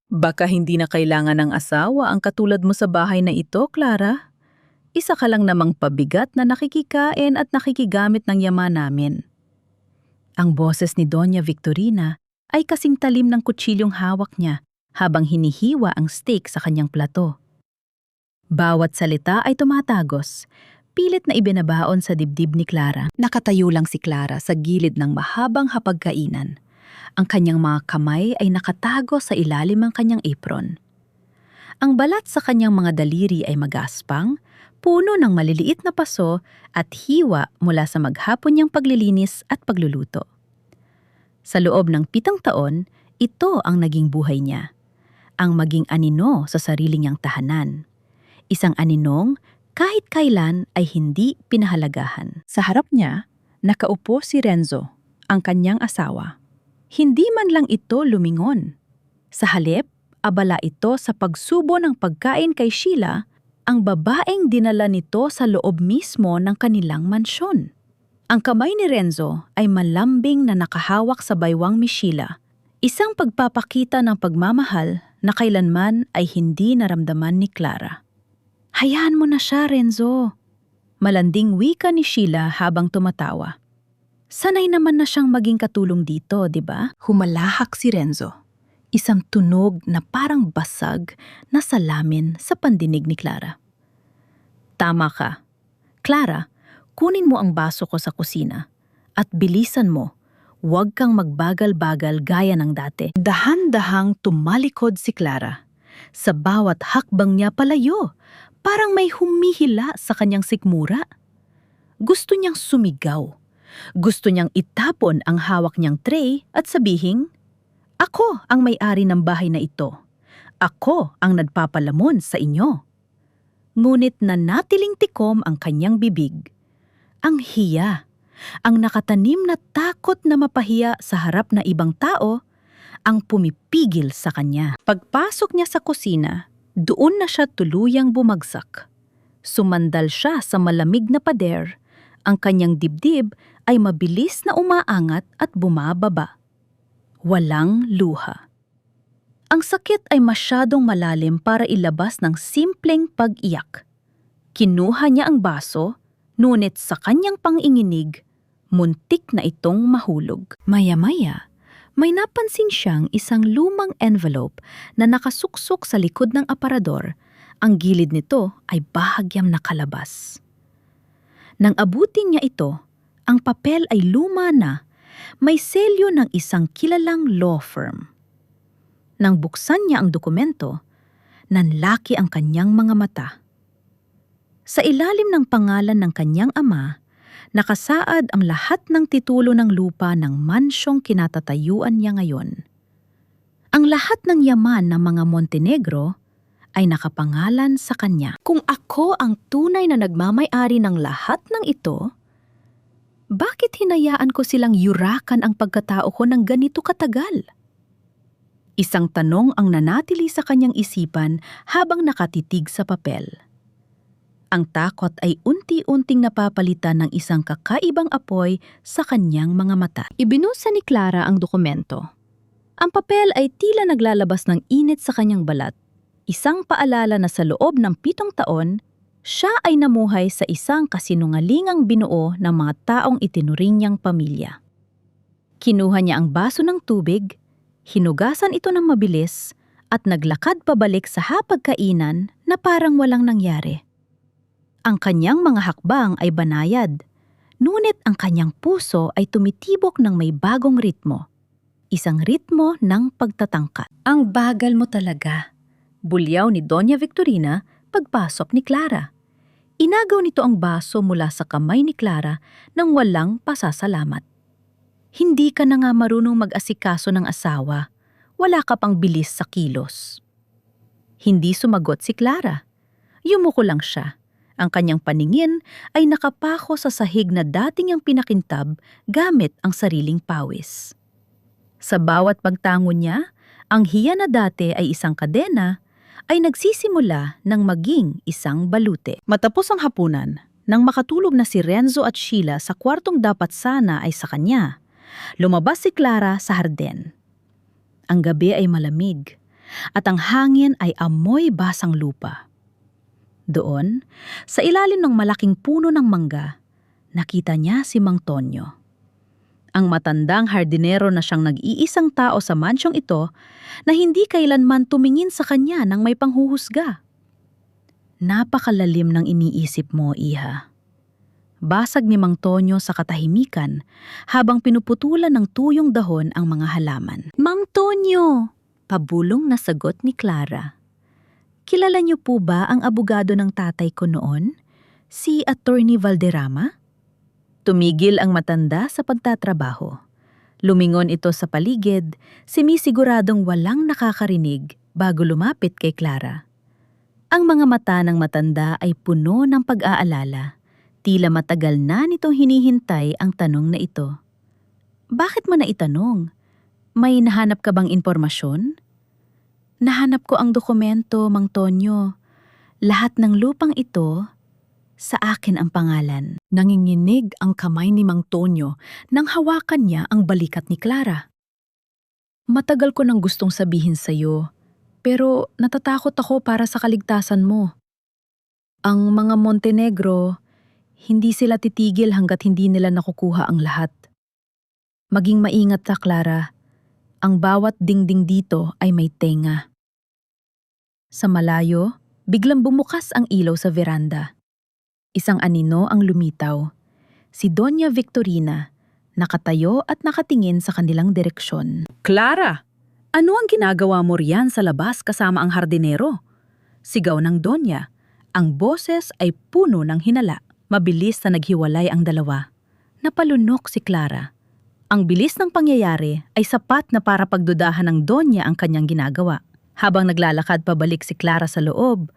Baka hindi na kailangan ng asawa ang katulad mo sa bahay na ito, Clara. Isa ka lang namang pabigat na nakikikain at nakikigamit ng yaman namin. Ang boses ni Doña Victorina ay kasing talim ng kutsilyong hawak niya habang hinihiwa ang steak sa kanyang plato. Bawat salita ay tumatagos, pilit na ibinabaon sa dibdib ni Clara. Nakatayo lang si Clara sa gilid ng mahabang hapagkainan. Ang kanyang mga kamay ay nakatago sa ilalim ng kanyang apron. Ang balat sa kanyang mga daliri ay magaspang, puno ng maliliit na paso at hiwa mula sa maghapon niyang paglilinis at pagluluto. Sa loob ng 7 taon, ito ang naging buhay niya. Ang maging anino sa sarili niyang tahanan. Isang aninong kahit kailan ay hindi pinahalagahan. Sa harap niya, nakaupo si Renzo, ang kanyang asawa. Hindi man lang ito lumingon. Sa halip, abala ito sa pagsubo ng pagkain kay Sheila, ang babaeng dinala nito sa loob mismo ng kanilang mansyon. Ang kamay ni Renzo ay malambing na nakahawak sa baywang ni Sheila, isang pagpapakita ng pagmamahal na kailanman ay hindi naramdaman ni Clara. Hayaan mo na siya, Renzo. Malanding wika ni Sheila habang tumatawa. Sanay naman na siyang maging katulong dito, di ba? Humalahak si Renzo. Isang tunog na parang basag na salamin sa pandinig ni Clara. Tama ka. Clara, kunin mo ang baso ko sa kusina. At bilisan mo, huwag kang magbagal-bagal gaya ng dati. Dahan-dahang tumalikod si Clara. Sa bawat hakbang niya palayo, parang may humihila sa kanyang sikmura. Gusto niyang sumigaw. Gusto niyang itapon ang hawak niyang tray at sabihing, "Ako ang may-ari ng bahay na ito. Ako ang nagpapalamon sa inyo." Ngunit nanatiling tikom ang kanyang bibig. Ang hiya, ang nakatanim na takot na mapahiya sa harap na ibang tao, ang pumipigil sa kanya. Pagpasok niya sa kusina, doon na siya tuluyang bumagsak. Sumandal siya sa malamig na pader. Ang kanyang dibdib ay mabilis na umaangat at bumababa. Walang luha. Ang sakit ay masyadong malalim para ilabas ng simpleng pag-iyak. Kinuha niya ang baso, ngunit sa kanyang panginginig, muntik na itong mahulog. Maya-maya, may napansin siyang isang lumang envelope na nakasuksok sa likod ng aparador. Ang gilid nito ay bahagyang nakalabas. Nang abutin niya ito, ang papel ay luma na, may selyo ng isang kilalang law firm. Nang buksan niya ang dokumento, nanlaki ang kanyang mga mata. Sa ilalim ng pangalan ng kanyang ama, nakasaad ang lahat ng titulo ng lupa ng mansyong kinatatayuan niya ngayon. Ang lahat ng yaman ng mga Montenegro ay nakapangalan sa kanya. Kung ako ang tunay na nagmamay-ari ng lahat ng ito, bakit hinayaan ko silang yurakan ang pagkatao ko ng ganito katagal? Isang tanong ang nanatili sa kanyang isipan habang nakatitig sa papel. Ang takot ay unti-unting napapalitan ng isang kakaibang apoy sa kanyang mga mata. Ibinusa ni Clara ang dokumento. Ang papel ay tila naglalabas ng init sa kanyang balat. Isang paalala na sa loob ng 7 taon, siya ay namuhay sa isang kasinungalingang binuo ng mga taong itinuring niyang pamilya. Kinuha niya ang baso ng tubig, hinugasan ito ng mabilis, at naglakad pabalik sa hapagkainan na parang walang nangyari. Ang kanyang mga hakbang ay banayad, ngunit ang kanyang puso ay tumitibok ng may bagong ritmo. Isang ritmo ng pagtatangkat. Ang bagal mo talaga, bulyaw ni Doña Victorina pagpasok ni Clara. Inagaw nito ang baso mula sa kamay ni Clara nang walang pasasalamat. Hindi ka na nga marunong mag-asikaso ng asawa. Wala ka pang bilis sa kilos. Hindi sumagot si Clara. Yumuko lang siya. Ang kanyang paningin ay nakapako sa sahig na dating niyang pinakintab gamit ang sariling pawis. Sa bawat pagtango niya, ang hiya na dati ay isang kadena ay nagsisimula ng maging isang balute. Matapos ang hapunan, nang makatulog na si Renzo at Sheila sa kwartong dapat sana ay sa kanya, lumabas si Clara sa harden. Ang gabi ay malamig. at ang hangin ay amoy basang lupa. Doon, sa ilalim ng malaking puno ng mangga, nakita niya si Mang Tonyo. Ang matandang hardinero na siyang nag-iisang tao sa mansyong ito na hindi kailanman tumingin sa kanya ng may panghuhusga. Napakalalim ng iniisip mo, iha. Basag ni Mang Tonyo sa katahimikan habang pinuputulan ng tuyong dahon ang mga halaman. Mang Tonyo! Pabulong na sagot ni Clara. Kilala niyo po ba ang abogado ng tatay ko noon? Si Attorney Valderrama? Tumigil ang matanda sa pagtatrabaho. Lumingon ito sa paligid, sinisiguradong walang nakakarinig bago lumapit kay Clara. Ang mga mata ng matanda ay puno ng pag-aalala. Tila matagal na nitong hinihintay ang tanong na ito. Bakit mo na itanong? May nahanap ka bang impormasyon? Nahanap ko ang dokumento, Mang Tonyo. Lahat ng lupang ito, sa akin ang pangalan. Nanginginig ang kamay ni Mang Tonyo nang hawakan niya ang balikat ni Clara. Matagal ko nang gustong sabihin sa'yo, pero natatakot ako para sa kaligtasan mo. Ang mga Montenegro, hindi sila titigil hanggat hindi nila nakukuha ang lahat. Maging maingat ka, Clara. Ang bawat dingding dito ay may tenga. Sa malayo, biglang bumukas ang ilaw sa veranda. Isang anino ang lumitaw. Si Doña Victorina, nakatayo at nakatingin sa kanilang direksyon. Clara! Ano ang ginagawa mo riyan sa labas kasama ang hardinero? Sigaw ng Donya. Ang boses ay puno ng hinala. Mabilis na naghiwalay ang dalawa. Napalunok si Clara. Ang bilis ng pangyayari ay sapat na para pagdudahan ng Donya ang kanyang ginagawa. Habang naglalakad pabalik si Clara sa loob,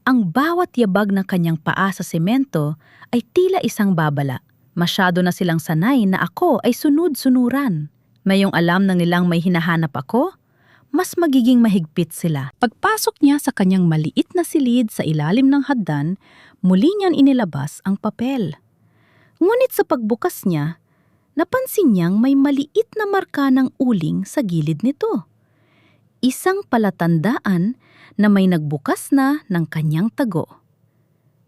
ang bawat yabag ng kanyang paa sa semento ay tila isang babala. Masyado na silang sanay na ako ay sunod-sunuran. Mayong alam na nilang may hinahanap ako, mas magiging mahigpit sila. Pagpasok niya sa kanyang maliit na silid sa ilalim ng hagdan, muli niyan inilabas ang papel. Ngunit sa pagbukas niya, napansin niyang may maliit na marka ng uling sa gilid nito. Isang palatandaan na may nagbukas na ng kanyang tago.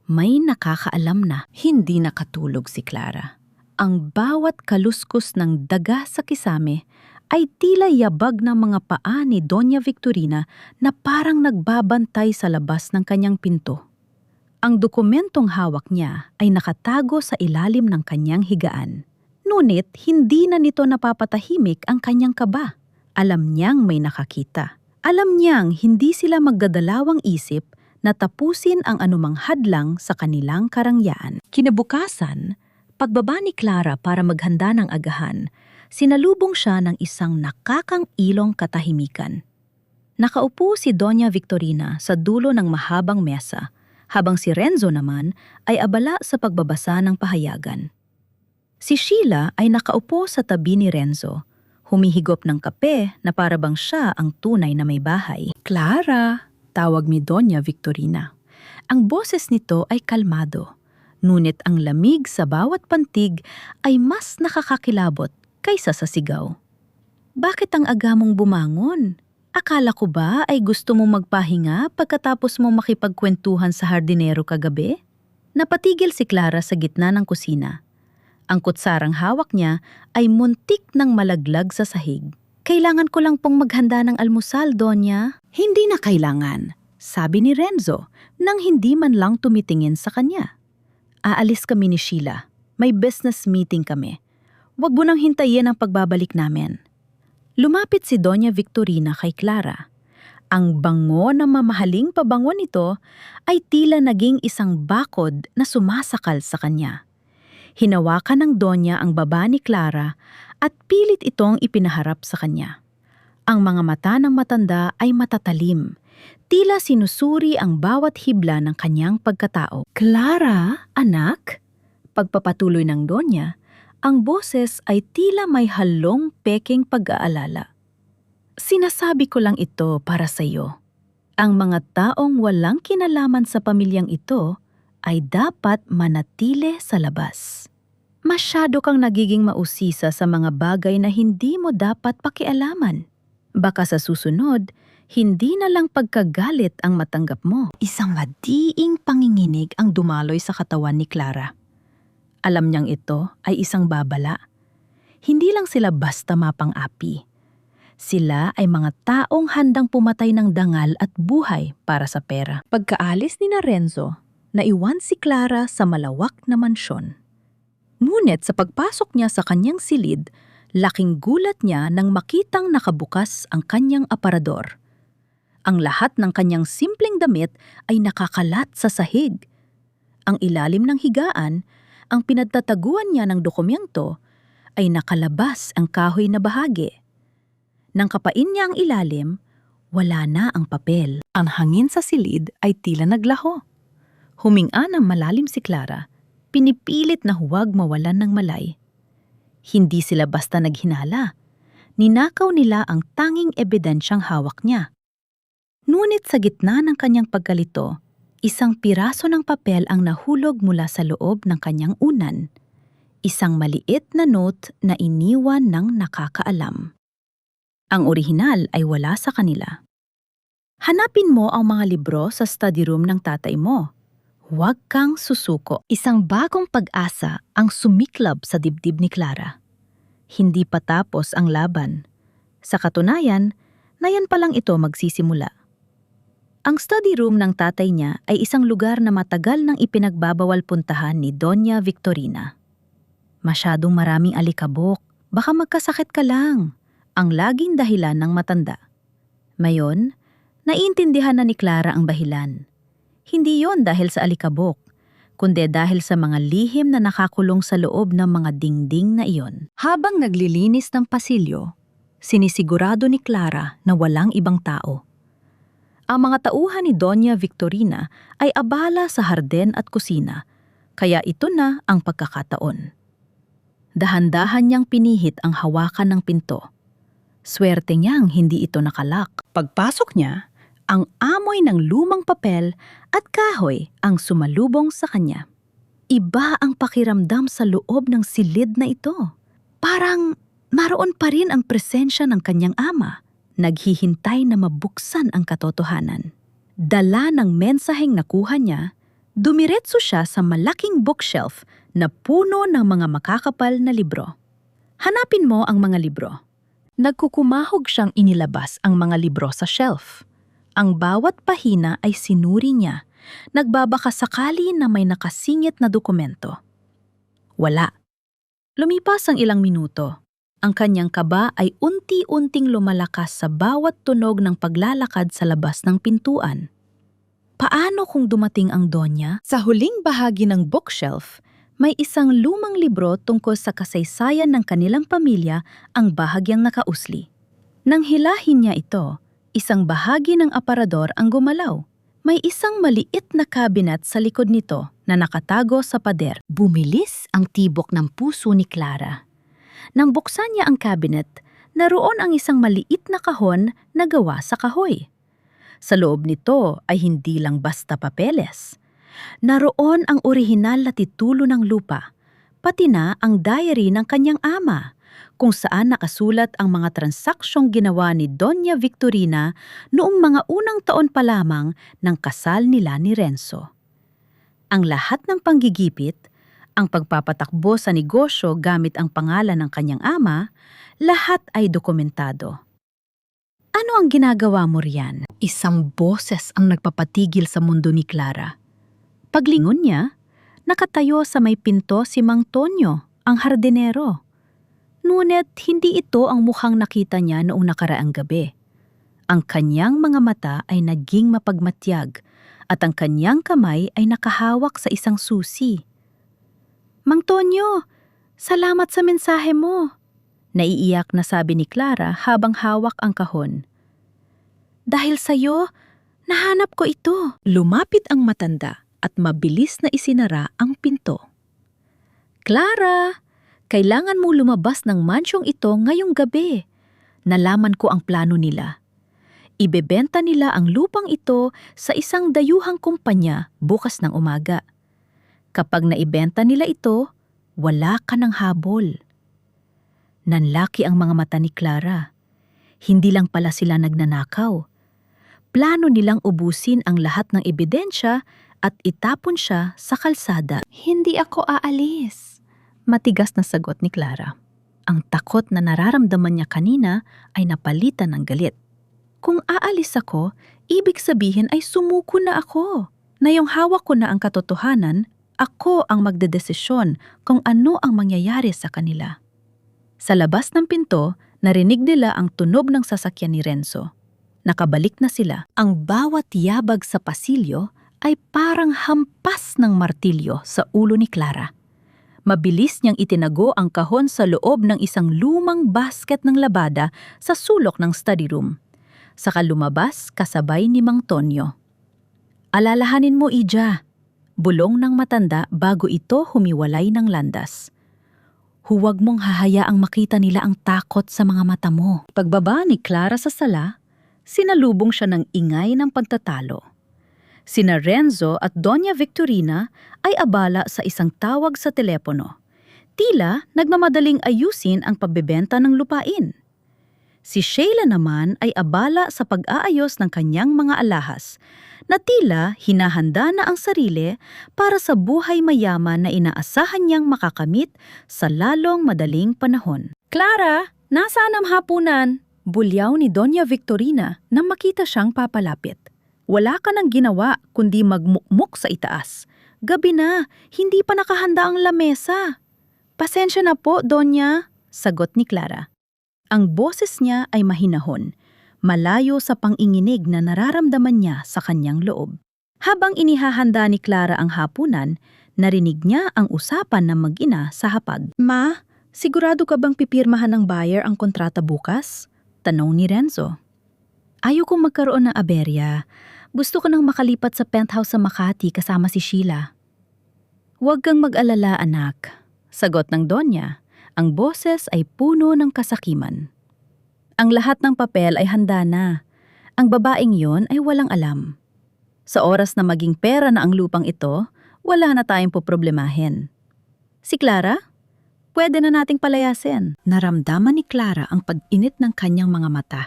May nakakaalam na hindi nakatulog si Clara. Ang bawat kaluskos ng daga sa kisame ay tila yabag ng mga paa ni Doña Victorina na parang nagbabantay sa labas ng kanyang pinto. Ang dokumentong hawak niya ay nakatago sa ilalim ng kanyang higaan. Ngunit hindi na nito napapatahimik ang kanyang kaba. Alam niyang may nakakita. Alam niyang hindi sila magdadalawang isip na tapusin ang anumang hadlang sa kanilang karangyaan. Kinabukasan, pagbaba ni Clara para maghanda ng agahan, sinalubong siya ng isang nakakangilong katahimikan. Nakaupo si Doña Victorina sa dulo ng mahabang mesa, habang si Renzo naman ay abala sa pagbabasa ng pahayagan. Si Sheila ay nakaupo sa tabi ni Renzo, humihigop ng kape na parabang siya ang tunay na may bahay. Clara, tawag ni Doña Victorina. Ang boses nito ay kalmado, ngunit ang lamig sa bawat pantig ay mas nakakakilabot kaysa sa sigaw. Bakit ang aga mong bumangon? Akala ko ba ay gusto mong magpahinga pagkatapos mong makipagkwentuhan sa hardinero kagabi? Napatigil si Clara sa gitna ng kusina. Ang kutsarang hawak niya ay muntik ng malaglag sa sahig. Kailangan ko lang pong maghanda ng almusal, Donya. Hindi na kailangan, sabi ni Renzo nang hindi man lang tumitingin sa kanya. Aalis kami ni Sheila. May business meeting kami. Huwag mo nang hintayin ang pagbabalik namin. Lumapit si Doña Victorina kay Clara. Ang bango na mamahaling pabango nito ay tila naging isang bakod na sumasakal sa kanya. Hinawakan ng Donya ang baba ni Clara at pilit itong ipinaharap sa kanya. Ang mga mata ng matanda ay matatalim. Tila sinusuri ang bawat hibla ng kanyang pagkatao. Clara, anak? Pagpapatuloy ng Donya, ang boses ay tila may halong peking pag-aalala. Sinasabi ko lang ito para sa iyo. Ang mga taong walang kinalaman sa pamilyang ito ay dapat manatili sa labas. Masyado kang nagiging mausisa sa mga bagay na hindi mo dapat pakialaman. Baka sa susunod, Hindi na lang pagkagalit ang matanggap mo. Isang madiing panginginig ang dumaloy sa katawan ni Clara. Alam niyang ito ay isang babala. Hindi lang sila basta mapang-api. Sila ay mga taong handang pumatay ng dangal at buhay para sa pera. Pagkaalis ni Renzo, naiwan si Clara sa malawak na mansyon. Ngunit sa pagpasok niya sa kanyang silid, laking gulat niya nang makitang nakabukas ang kanyang aparador. Ang lahat ng kanyang simpleng damit ay nakakalat sa sahig. Ang ilalim ng higaan, ang pinagtataguan niya ng dokumento, ay nakalabas ang kahoy na bahagi. Nang kapain niya ang ilalim, wala na ang papel. Ang hangin sa silid ay tila naglaho. Huminga ng malalim si Clara, pinipilit na huwag mawalan ng malay. Hindi sila basta naghinala. Ninakaw nila ang tanging ebidensyang hawak niya. Ngunit sa gitna ng kanyang pagkalito, isang piraso ng papel ang nahulog mula sa loob ng kanyang unan. Isang maliit na note na iniwan ng nakakaalam. Ang orihinal ay wala sa kanila. Hanapin mo ang mga libro sa study room ng tatay mo. Huwag kang susuko. Isang bagong pag-asa ang sumiklab sa dibdib ni Clara. Hindi pa tapos ang laban. Sa katunayan, na yan pa lang ito magsisimula. Ang study room ng tatay niya ay isang lugar na matagal nang ipinagbabawal puntahan ni Doña Victorina. Masyadong maraming alikabok, baka magkasakit ka lang, ang laging dahilan ng matanda. Mayon, naiintindihan na ni Clara ang dahilan. Hindi yon dahil sa alikabok, kundi dahil sa mga lihim na nakakulong sa loob ng mga dingding na iyon. Habang naglilinis ng pasilyo, sinisigurado ni Clara na walang ibang tao. Ang mga tauhan ni Doña Victorina ay abala sa harden at kusina, kaya ito na ang pagkakataon. Dahan-dahan niyang pinihit ang hawakan ng pinto. Swerte niyang hindi ito nakalak. Pagpasok niya, ang amoy ng lumang papel at kahoy ang sumalubong sa kanya. Iba ang pakiramdam sa loob ng silid na ito. Parang naroon pa rin ang presensya ng kanyang ama. Naghihintay na mabuksan ang katotohanan. Dala ng mensaheng nakuha niya, dumiretso siya sa malaking bookshelf na puno ng mga makakapal na libro. Hanapin mo ang mga libro. Nagkukumahog siyang inilabas ang mga libro sa shelf. Ang bawat pahina ay sinuri niya, nagbabaka sakali na may nakasingit na dokumento. Wala. Lumipas ang ilang minuto. Ang kanyang kaba ay unti-unting lumalakas sa bawat tunog ng paglalakad sa labas ng pintuan. Paano kung dumating ang Donya? Sa huling bahagi ng bookshelf, may isang lumang libro tungkol sa kasaysayan ng kanilang pamilya ang bahagyang nakausli. Nang hilahin niya ito, isang bahagi ng aparador ang gumalaw. May isang maliit na cabinet sa likod nito na nakatago sa pader. Bumilis ang tibok ng puso ni Clara. Nang buksan niya ang cabinet, naroon ang isang maliit na kahon na gawa sa kahoy. Sa loob nito ay hindi lang basta papeles. Naroon ang orihinal na titulo ng lupa, pati na ang diary ng kanyang ama, kung saan nakasulat ang mga transaksyong ginawa ni Doña Victorina noong mga unang taon pa lamang ng kasal nila ni Renzo. Ang lahat ng panggigipit, ang pagpapatakbo sa negosyo gamit ang pangalan ng kanyang ama, lahat ay dokumentado. Ano ang ginagawa mo riyan? Isang boses ang nagpapatigil sa mundo ni Clara. Paglingon niya, nakatayo sa may pinto si Mang Tonyo, ang hardinero. Ngunit hindi ito ang mukhang nakita niya noong nakaraang gabi. Ang kanyang mga mata ay naging mapagmatyag at ang kanyang kamay ay nakahawak sa isang susi. Mang Tonyo, salamat sa mensahe mo. Naiiyak na sabi ni Clara habang hawak ang kahon. Dahil sa'yo, nahanap ko ito. Lumapit ang matanda at mabilis na isinara ang pinto. Clara, kailangan mong lumabas ng mansyong ito ngayong gabi. Nalaman ko ang plano nila. Ibebenta nila ang lupang ito sa isang dayuhang kumpanya bukas ng umaga. Kapag naibenta nila ito, wala ka ng habol. Nanlaki ang mga mata ni Clara. Hindi lang pala sila nagnanakaw. Plano nilang ubusin ang lahat ng ebidensya at itapon siya sa kalsada. Hindi ako aalis. Matigas na sagot ni Clara. Ang takot na nararamdaman niya kanina ay napalitan ng galit. Kung aalis ako, ibig sabihin ay sumuko na ako. Na yung hawak ko na ang katotohanan, ako ang magdedesisyon kung ano ang mangyayari sa kanila. Sa labas ng pinto, narinig nila ang tunog ng sasakyan ni Renzo. Nakabalik na sila. Ang bawat yabag sa pasilyo ay parang hampas ng martilyo sa ulo ni Clara. Mabilis niyang itinago ang kahon sa loob ng isang lumang basket ng labada sa sulok ng study room. Saka lumabas kasabay ni Mang Tonyo. Alalahanin mo, Ija, bulong ng matanda bago ito humiwalay ng landas. Huwag mong hahayaang makita nila ang takot sa mga mata mo. Pagbaba ni Clara sa sala, sinalubong siya ng ingay ng pagtatalo. Sina Renzo at Doña Victorina ay abala sa isang tawag sa telepono. Tila nagmamadaling ayusin ang pagbebenta ng lupain. Si Sheila naman ay abala sa pag-aayos ng kanyang mga alahas, na tila hinahanda na ang sarili para sa buhay mayaman na inaasahan niyang makakamit sa lalong madaling panahon. Clara, nasaan ang hapunan? Bulyaw ni Doña Victorina nang makita siyang papalapit. Wala ka nang ginawa kundi magmukmuk sa itaas. Gabi na, hindi pa nakahanda ang lamesa. Pasensya na po, Donya, sagot ni Clara. Ang boses niya ay mahinahon, malayo sa panginginig na nararamdaman niya sa kanyang loob. Habang inihahanda ni Clara ang hapunan, narinig niya ang usapan ng mag-ina sa hapag. Ma, sigurado ka bang pipirmahan ng buyer ang kontrata bukas? Tanong ni Renzo. Ayokong magkaroon ng aberya. Gusto ko nang makalipat sa penthouse sa Makati kasama si Sheila. Huwag kang mag-alala, anak, sagot ng Donya. Ang boses ay puno ng kasakiman. Ang lahat ng papel ay handa na. Ang babaeng yon ay walang alam. Sa oras na maging pera na ang lupang ito, wala na tayong poproblemahin. Si Clara? Pwede na nating palayasin. Naramdaman ni Clara ang pag-init ng kanyang mga mata.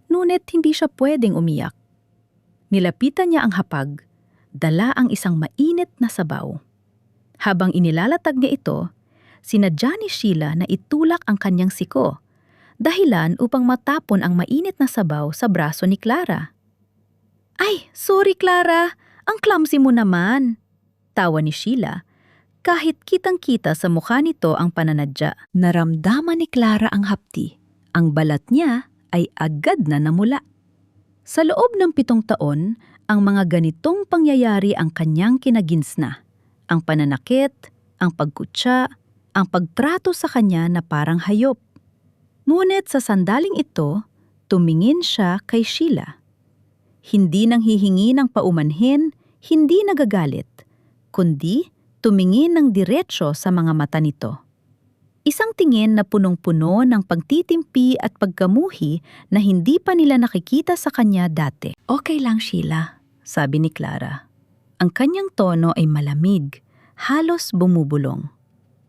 Ngunit hindi siya pwedeng umiyak. Nilapitan niya ang hapag, dala ang isang mainit na sabaw. Habang inilalatag niya ito, sinadya ni Sheila na itulak ang kanyang siko, dahilan upang matapon ang mainit na sabaw sa braso ni Clara. Ay, sorry Clara, ang clumsy mo naman, tawa ni Sheila, kahit kitang-kita sa mukha nito ang pananadya. Naramdaman ni Clara ang hapti, ang balat niya ay agad na namula. Sa loob ng 7 taon, ang mga ganitong pangyayari ang kanyang kinaginsna. Ang pananakit, ang pagkutsa, ang pagtrato sa kanya na parang hayop. Ngunit sa sandaling ito, tumingin siya kay Sheila. Hindi nang hihingi ng paumanhin, hindi nagagalit, kundi tumingin ng diretsyo sa mga mata nito. Isang tingin na punong-puno ng pagtitimpi at pagkamuhi na hindi pa nila nakikita sa kanya dati. Okay lang, Sheila, sabi ni Clara. Ang kanyang tono ay malamig, halos bumubulong.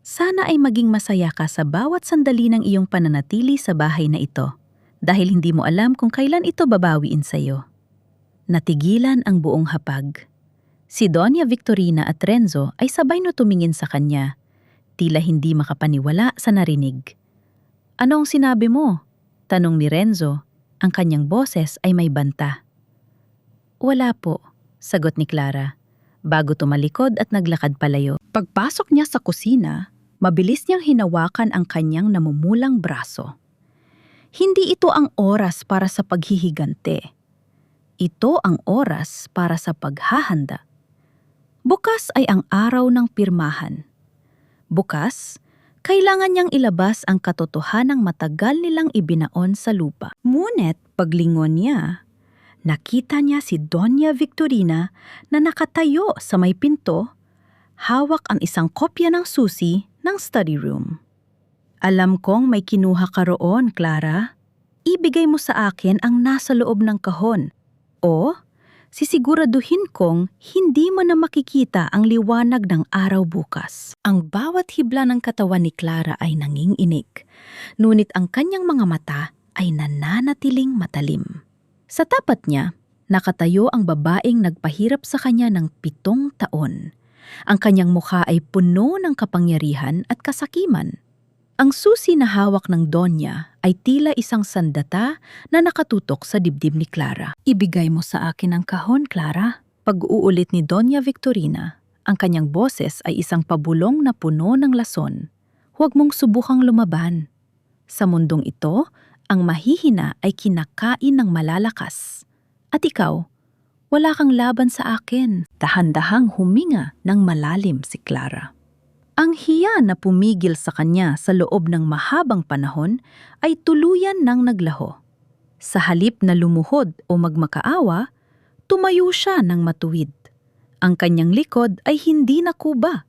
Sana ay maging masaya ka sa bawat sandali ng iyong pananatili sa bahay na ito, dahil hindi mo alam kung kailan ito babawiin sa'yo. Natigilan ang buong hapag. Si Doña Victorina at Renzo ay sabay na tumingin sa kanya, tila hindi makapaniwala sa narinig. Anong sinabi mo? Tanong ni Renzo. Ang kanyang boses ay may banta. Wala po, sagot ni Clara, bago tumalikod at naglakad palayo. Pagpasok niya sa kusina, mabilis niyang hinawakan ang kanyang namumulang braso. Hindi ito ang oras para sa paghihigante. Ito ang oras para sa paghahanda. Bukas ay ang araw ng pirmahan. Bukas, kailangan niyang ilabas ang katotohanang matagal nilang ibinaon sa lupa. Ngunit paglingon niya, nakita niya si Doña Victorina na nakatayo sa may pinto, hawak ang isang kopya ng susi ng study room. Alam kong may kinuha ka roon, Clara. Ibigay mo sa akin ang nasa loob ng kahon. O sisiguraduhin kong hindi mo na makikita ang liwanag ng araw bukas. Ang bawat hibla ng katawan ni Clara ay nanginginig, ngunit ang kanyang mga mata ay nananatiling matalim. Sa tapat niya, Nakatayo ang babaeng nagpahirap sa kanya ng 7 taon. Ang kanyang mukha ay puno ng kapangyarihan at kasakiman. Ang susi na hawak ng Donya ay tila isang sandata na nakatutok sa dibdib ni Clara. Ibigay mo sa akin ang kahon, Clara. Pag-uulit ni Donya Victorina, ang kanyang boses ay isang pabulong na puno ng lason. Huwag mong subukang lumaban. Sa mundong ito, ang mahihina ay kinakain ng malalakas. At ikaw, wala kang laban sa akin. Dahan-dahang huminga ng malalim si Clara. Ang hiya na pumigil sa kanya sa loob ng mahabang panahon ay tuluyan ng naglaho. Sa halip na lumuhod o magmakaawa, tumayo siya ng matuwid. Ang kanyang likod ay hindi nakuba.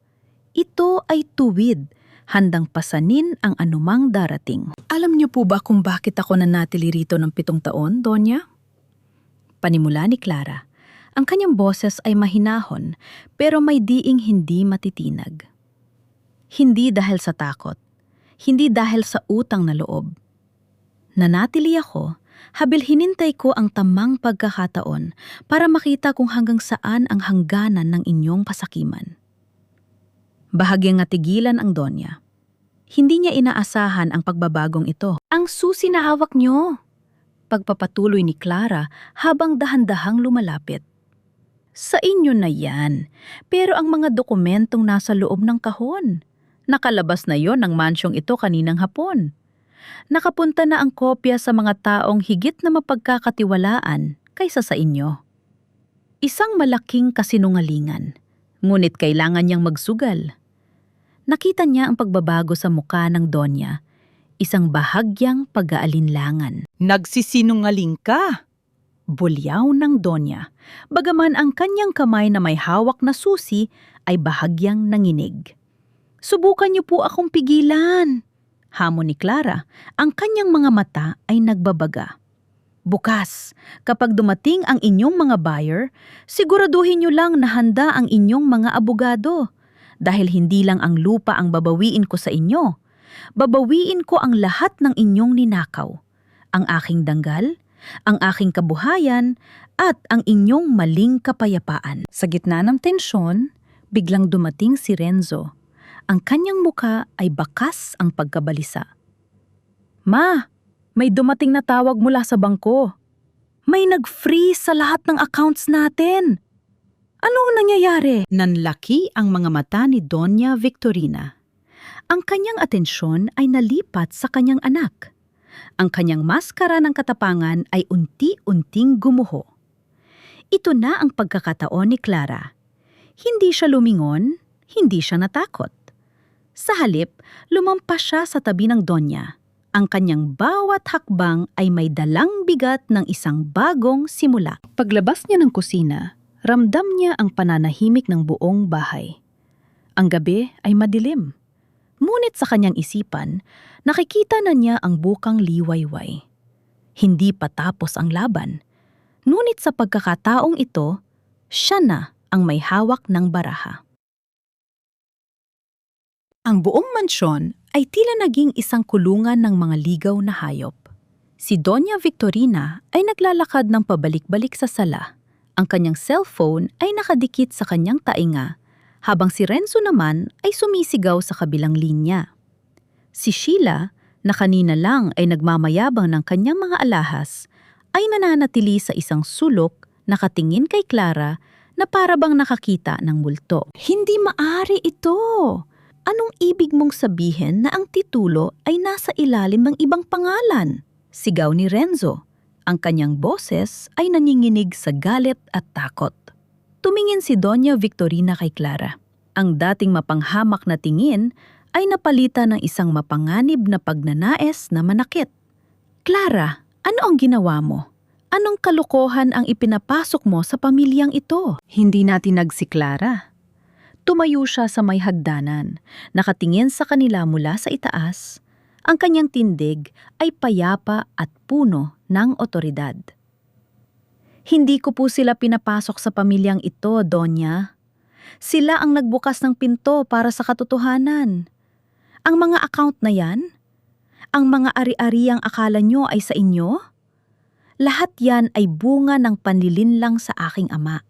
Ito ay tuwid, handang pasanin ang anumang darating. Alam niyo po ba kung bakit ako nanatili rito ng 7 taon, Donya? Panimula ni Clara. Ang kanyang boses ay mahinahon pero may diing hindi matitinag. Hindi dahil sa takot, hindi dahil sa utang na loob. Nanatili ako habil hinintay ko ang tamang pagkakataon para makita kung hanggang saan ang hangganan ng inyong pasakiman. Bahagyang natigilan ang Donya. Hindi niya inaasahan ang pagbabagong ito. Ang susi na hawak niyo! Pagpapatuloy ni Clara habang dahan-dahang lumalapit. Sa inyo na yan, pero ang mga dokumentong nasa loob ng kahon. Nakalabas na yon ng mansyong ito kaninang hapon. Nakapunta na ang kopya sa mga taong higit na mapagkakatiwalaan kaysa sa inyo. Isang malaking kasinungalingan, ngunit kailangan niyang magsugal. Nakita niya ang pagbabago sa mukha ng Donya, isang bahagyang pag-aalinlangan. Nagsisinungaling ka! Bulyaw ng Donya, bagaman ang kanyang kamay na may hawak na susi ay bahagyang nanginig. Subukan niyo po akong pigilan. Hamon ni Clara, ang kanyang mga mata ay nagbabaga. Bukas, kapag dumating ang inyong mga buyer, siguraduhin niyo lang na handa ang inyong mga abogado. Dahil hindi lang ang lupa ang babawiin ko sa inyo. Babawiin ko ang lahat ng inyong ninakaw. Ang aking danggal, ang aking kabuhayan, at ang inyong maling kapayapaan. Sa gitna ng tensyon, biglang dumating si Renzo. Ang kanyang muka ay bakas ang pagkabalisa. Ma, may dumating na tawag mula sa bangko. May nag-freeze sa lahat ng accounts natin. Anong nangyayari? Nanlaki ang mga mata ni Donya Victorina. Ang kanyang atensyon ay nalipat sa kanyang anak. Ang kanyang maskara ng katapangan ay unti-unting gumuho. Ito na ang pagkakataon ni Clara. Hindi siya lumingon, hindi siya natakot. Sa halip, lumampas siya sa tabi ng Donya. Ang kanyang bawat hakbang ay may dalang bigat ng isang bagong simula. Paglabas niya ng kusina, ramdam niya ang pananahimik ng buong bahay. Ang gabi ay madilim. Ngunit sa kanyang isipan, nakikita na niya ang bukang liwayway. Hindi pa tapos ang laban. Ngunit sa pagkakataong ito, siya na ang may hawak ng baraha. Ang buong mansyon ay tila naging isang kulungan ng mga ligaw na hayop. Si Donya Victorina ay naglalakad ng pabalik-balik sa sala. Ang kanyang cellphone ay nakadikit sa kanyang tainga, habang si Renzo naman ay sumisigaw sa kabilang linya. Si Sheila, na kanina lang ay nagmamayabang ng kanyang mga alahas, ay nananatili sa isang sulok nakatingin kay Clara na parabang nakakita ng multo. Hindi maari ito! Anong ibig mong sabihin na ang titulo ay nasa ilalim ng ibang pangalan? Sigaw ni Renzo. Ang kanyang boses ay nanginginig sa galit at takot. Tumingin si Donya Victorina kay Clara. Ang dating mapanghamak na tingin ay napalitan ng isang mapanganib na pagnanais na manakit. Clara, ano ang ginawa mo? Anong kalokohan ang ipinapasok mo sa pamilyang ito? Hindi natinag si Clara. Tumayo siya sa may hagdanan, nakatingin sa kanila mula sa itaas. Ang kanyang tindig ay payapa at puno ng otoridad. Hindi ko po sila pinapasok sa pamilyang ito, Donya. Sila ang nagbukas ng pinto para sa katotohanan. Ang mga account na yan, ang mga ari-ariang akala nyo ay sa inyo, Lahat yan ay bunga ng panlilinlang sa aking ama.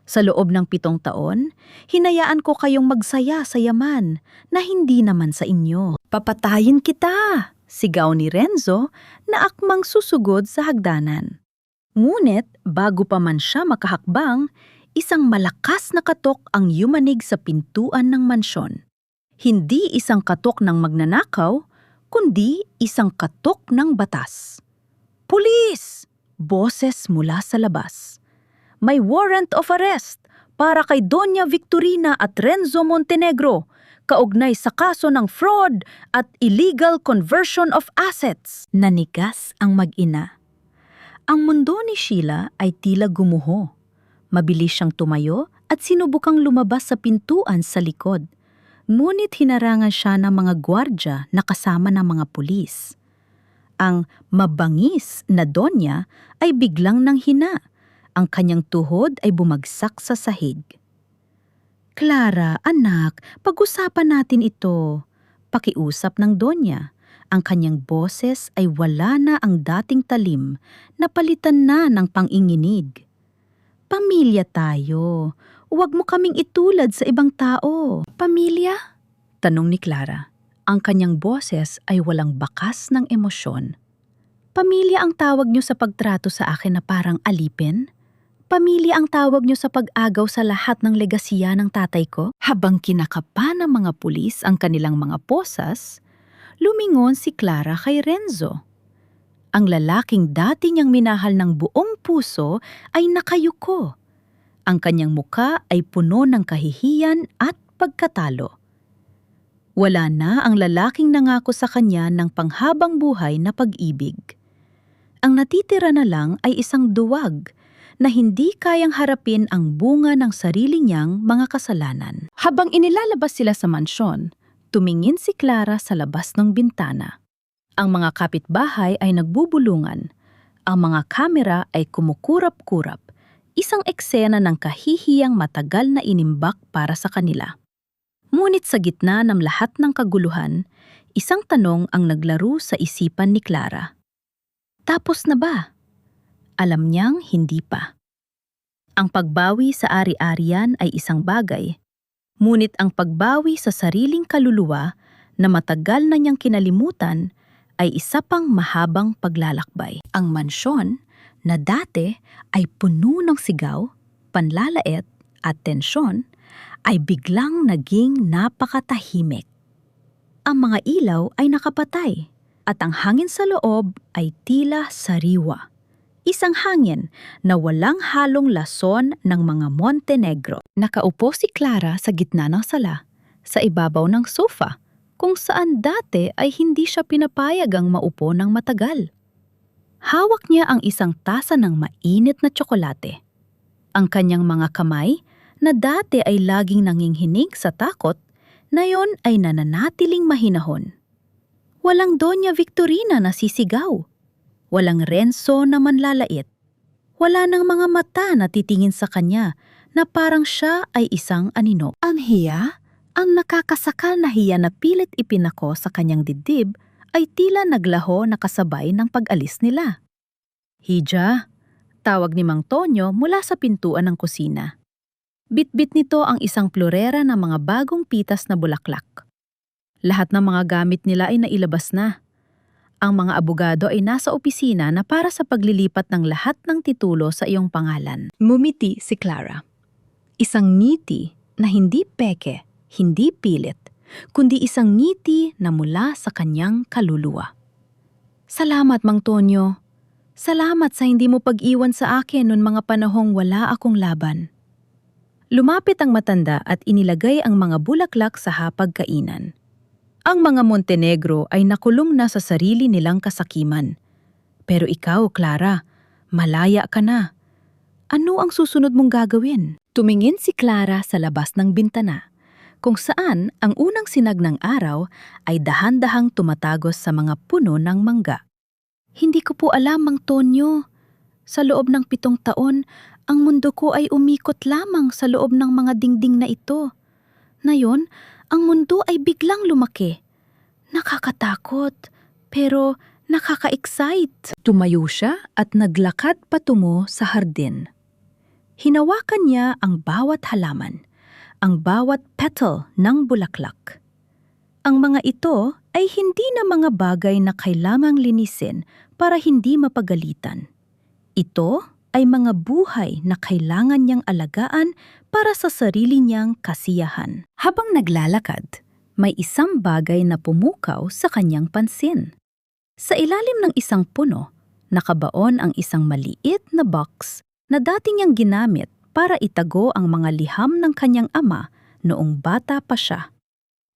Sa loob ng 7 taon, hinayaan ko kayong magsaya sa yaman na hindi naman sa inyo. Papatayin kita! Sigaw ni Renzo na akmang susugod sa hagdanan. Ngunit bago pa man siya makahakbang, isang malakas na katok ang yumanig sa pintuan ng mansyon. Hindi isang katok ng magnanakaw, kundi isang katok ng batas. Pulis! Boses mula sa labas. May warrant of arrest para kay Doña Victorina at Renzo Montenegro, kaugnay sa kaso ng fraud at illegal conversion of assets. Nanigas ang mag-ina. Ang mundo ni Sheila ay tila gumuho. Mabilis siyang tumayo at sinubukang lumabas sa pintuan sa likod. Ngunit hinarangan siya ng mga gwardya na kasama ng mga pulis. Ang mabangis na Donya ay biglang nanghina. Ang kanyang tuhod ay bumagsak sa sahig. Clara, anak, pag-usapan natin ito. Pakiusap ng Donya. Ang kanyang boses ay wala na ang dating talim, napalitan na ng panginginig. Pamilya tayo. Huwag mo kaming itulad sa ibang tao. Pamilya? Tanong ni Clara. Ang kanyang boses ay walang bakas ng emosyon. Pamilya ang tawag niyo sa pagtrato sa akin na parang alipin? Pamilya ang tawag niyo sa pag-agaw sa lahat ng legasiya ng tatay ko? Habang kinakapa ng mga pulis ang kanilang mga posas, lumingon si Clara kay Renzo. Ang lalaking dati niyang minahal ng buong puso ay nakayuko. Ang kanyang muka ay puno ng kahihiyan at pagkatalo. Wala na ang lalaking nangako sa kanya ng panghabang buhay na pag-ibig. Ang natitira na lang ay isang duwag na hindi kayang harapin ang bunga ng sarili niyang mga kasalanan. Habang inilalabas sila sa mansyon, tumingin si Clara sa labas ng bintana. Ang mga kapitbahay ay nagbubulungan. Ang mga kamera ay kumukurap-kurap. Isang eksena ng kahihiyang matagal na inimbak para sa kanila. Ngunit sa gitna ng lahat ng kaguluhan, isang tanong ang naglaro sa isipan ni Clara. Tapos na ba? Alam niyang hindi pa. Ang pagbawi sa ari-arian ay isang bagay, ngunit ang pagbawi sa sariling kaluluwa na matagal na niyang kinalimutan ay isa pang mahabang paglalakbay. Ang mansyon na dati ay puno ng sigaw, panlalait at tensyon ay biglang naging napakatahimik. Ang mga ilaw ay nakapatay at ang hangin sa loob ay tila sariwa. Isang hangin na walang halong lason ng mga Montenegro. Nakaupo si Clara sa gitna ng sala, sa ibabaw ng sofa, kung saan dati ay hindi siya pinapayag ang maupo ng matagal. Hawak niya ang isang tasa ng mainit na tsokolate. Ang kanyang mga kamay, na dati ay laging nanginghinig sa takot, ngayon ay nananatiling mahinahon. Walang Doña Victorina na sisigaw. Walang Renzo na manlalait. Wala nang mga mata na titingin sa kanya na parang siya ay isang anino. Ang hiya, ang nakakasakal na hiya na pilit ipinako sa kanyang dibdib ay tila naglaho na kasabay ng pag-alis nila. Hija, tawag ni Mang Tonyo mula sa pintuan ng kusina. Bitbit nito ang isang plorera ng mga bagong pitas na bulaklak. Lahat ng mga gamit nila ay nailabas na. Ang mga abogado ay nasa opisina na para sa paglilipat ng lahat ng titulo sa iyong pangalan. Ngumiti si Clara. Isang ngiti na hindi peke, hindi pilit, kundi isang ngiti na mula sa kanyang kaluluwa. Salamat, Mang Tonyo. Salamat sa hindi mo pag-iwan sa akin noong mga panahong wala akong laban. Lumapit ang matanda at inilagay ang mga bulaklak sa hapagkainan. Ang mga Montenegro ay nakulong na sa sarili nilang kasakiman. Pero ikaw, Clara, malaya ka na. Ano ang susunod mong gagawin? Tumingin si Clara sa labas ng bintana, kung saan ang unang sinag ng araw ay dahan-dahang tumatagos sa mga puno ng mangga. Hindi ko po alam, Mang Tonyo. Sa loob ng 7 taon, ang mundo ko ay umikot lamang sa loob ng mga dingding na ito. Ngayon, ang mundo ay biglang lumaki. Nakakatakot, pero Nakaka-excite. Tumayo siya at naglakad patungo sa hardin. Hinawakan niya ang bawat halaman, ang bawat petal ng bulaklak. Ang mga ito ay hindi na mga bagay na kailangang linisin para hindi mapagalitan. Ito ay mga buhay na kailangan niyang alagaan para sa sarili niyang kasiyahan. Habang naglalakad, may isang bagay na pumukaw sa kanyang pansin. Sa ilalim ng isang puno, nakabaon ang isang maliit na box na dati niyang ginamit para itago ang mga liham ng kanyang ama noong bata pa siya.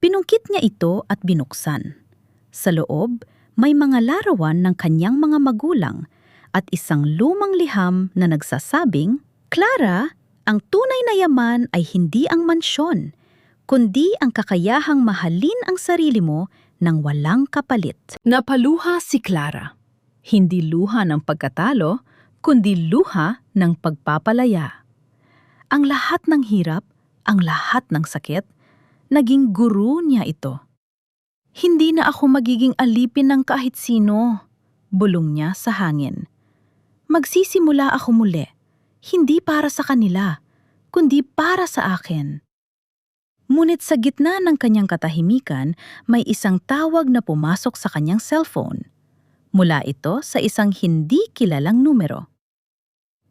Pinungkit niya ito at binuksan. Sa loob, may mga larawan ng kanyang mga magulang at isang lumang liham na nagsasabing, "Clara, ang tunay na yaman ay hindi ang mansyon, kundi ang kakayahang mahalin ang sarili mo nang walang kapalit." Napaluha si Clara. Hindi luha ng pagkatalo, kundi luha ng pagpapalaya. Ang lahat ng hirap, ang lahat ng sakit, naging guro niya ito. "Hindi na ako magiging alipin ng kahit sino," bulong niya sa hangin. "Magsisimula ako muli, hindi para sa kanila, kundi para sa akin." Ngunit sa gitna ng kanyang katahimikan, may isang tawag na pumasok sa kanyang cellphone. Mula ito sa isang hindi kilalang numero.